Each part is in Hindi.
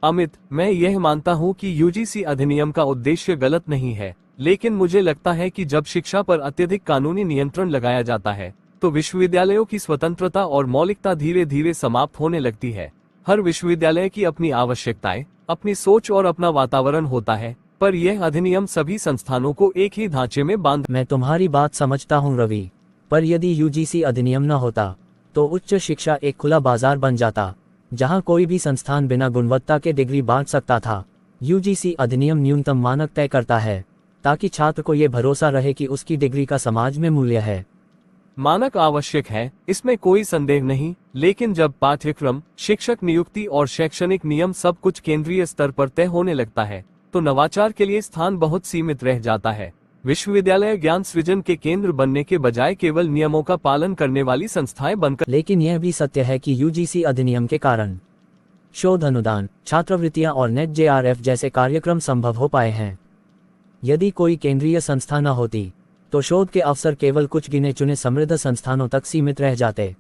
अमित, मैं यह मानता हूं कि यूजीसी अधिनियम का उद्देश्य गलत नहीं है, लेकिन मुझे लगता है कि जब शिक्षा पर अत्यधिक कानूनी नियंत्रण लगाया जाता है तो विश्वविद्यालयों की स्वतंत्रता और मौलिकता धीरे धीरे समाप्त होने लगती है। हर विश्वविद्यालय की अपनी आवश्यकताएं, अपनी सोच और अपना वातावरण होता है, पर यह अधिनियम सभी संस्थानों को एक ही ढांचे में बांध। मैं तुम्हारी बात समझता हूँ रवि, पर यदि यूजीसी अधिनियम न होता तो उच्च शिक्षा एक खुला बाजार बन जाता, जहाँ कोई भी संस्थान बिना गुणवत्ता के डिग्री बांट सकता था। यूजीसी अधिनियम न्यूनतम मानक तय करता है, ताकि छात्र को ये भरोसा रहे कि उसकी डिग्री का समाज में मूल्य है। मानक आवश्यक है, इसमें कोई संदेह नहीं, लेकिन जब पाठ्यक्रम, शिक्षक नियुक्ति और शैक्षणिक नियम सब कुछ केंद्रीय स्तर पर तय होने लगता है तो नवाचार के लिए स्थान बहुत सीमित रह जाता है। विश्वविद्यालय ज्ञान सृजन के केंद्र बनने के बजाय केवल नियमों का पालन करने वाली संस्थाएं बनकर। लेकिन यह भी सत्य है कि यूजीसी अधिनियम के कारण शोध अनुदान, छात्रवृत्तियां और नेट जेआरएफ जैसे कार्यक्रम संभव हो पाए हैं। यदि कोई केंद्रीय संस्था न होती तो शोध के अवसर केवल कुछ गिने चुने समृद्ध संस्थानों तक सीमित रह जाते।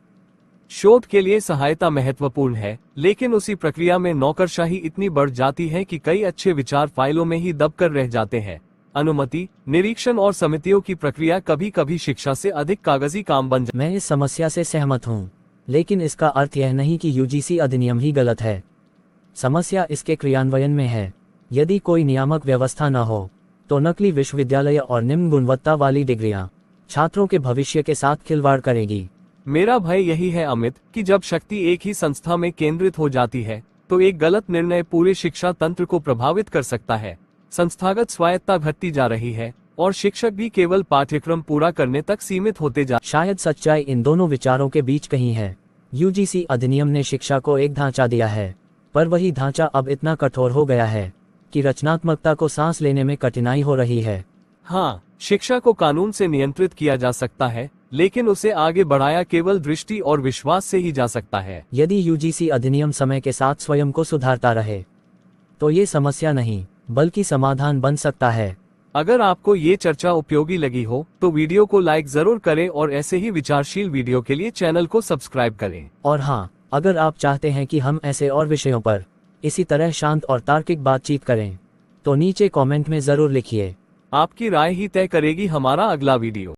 शोध के लिए सहायता महत्वपूर्ण है, लेकिन उसी प्रक्रिया में नौकरशाही इतनी बढ़ जाती है कि कई अच्छे विचार फाइलों में ही दबकर रह जाते हैं। अनुमति, निरीक्षण और समितियों की प्रक्रिया कभी कभी शिक्षा से अधिक कागजी काम बन जाती है। मैं इस समस्या से सहमत हूँ, लेकिन इसका अर्थ यह नहीं कि यूजीसी अधिनियम ही गलत है। समस्या इसके क्रियान्वयन में है। यदि कोई नियामक व्यवस्था न हो तो नकली विश्वविद्यालय और निम्न गुणवत्ता वाली डिग्रियां छात्रों के भविष्य के साथ खिलवाड़ करेगी। मेरा भय यही है अमित, कि जब शक्ति एक ही संस्था में केंद्रित हो जाती है तो एक गलत निर्णय पूरे शिक्षा तंत्र को प्रभावित कर सकता है। संस्थागत स्वायत्ता घटती जा रही है और शिक्षक भी केवल पाठ्यक्रम पूरा करने तक सीमित होते जा। शायद सच्चाई इन दोनों विचारों के बीच कहीं है। यूजीसी अधिनियम ने शिक्षा को एक ढांचा दिया है, पर वही ढांचा अब इतना कठोर हो गया है कि रचनात्मकता को सांस लेने में कठिनाई हो रही है। हाँ, शिक्षा को कानून से नियंत्रित किया जा सकता है, लेकिन उसे आगे बढ़ाया केवल दृष्टि और विश्वास से ही जा सकता है। यदि यूजीसी अधिनियम समय के साथ स्वयं को सुधारता रहे तो ये समस्या नहीं बल्कि समाधान बन सकता है। अगर आपको ये चर्चा उपयोगी लगी हो तो वीडियो को लाइक जरूर करें और ऐसे ही विचारशील वीडियो के लिए चैनल को सब्सक्राइब करें। और हाँ, अगर आप चाहते हैं कि हम ऐसे और विषयों पर इसी तरह शांत और तार्किक बातचीत करें तो नीचे कमेंट में जरूर लिखिए। आपकी राय ही तय करेगी हमारा अगला वीडियो।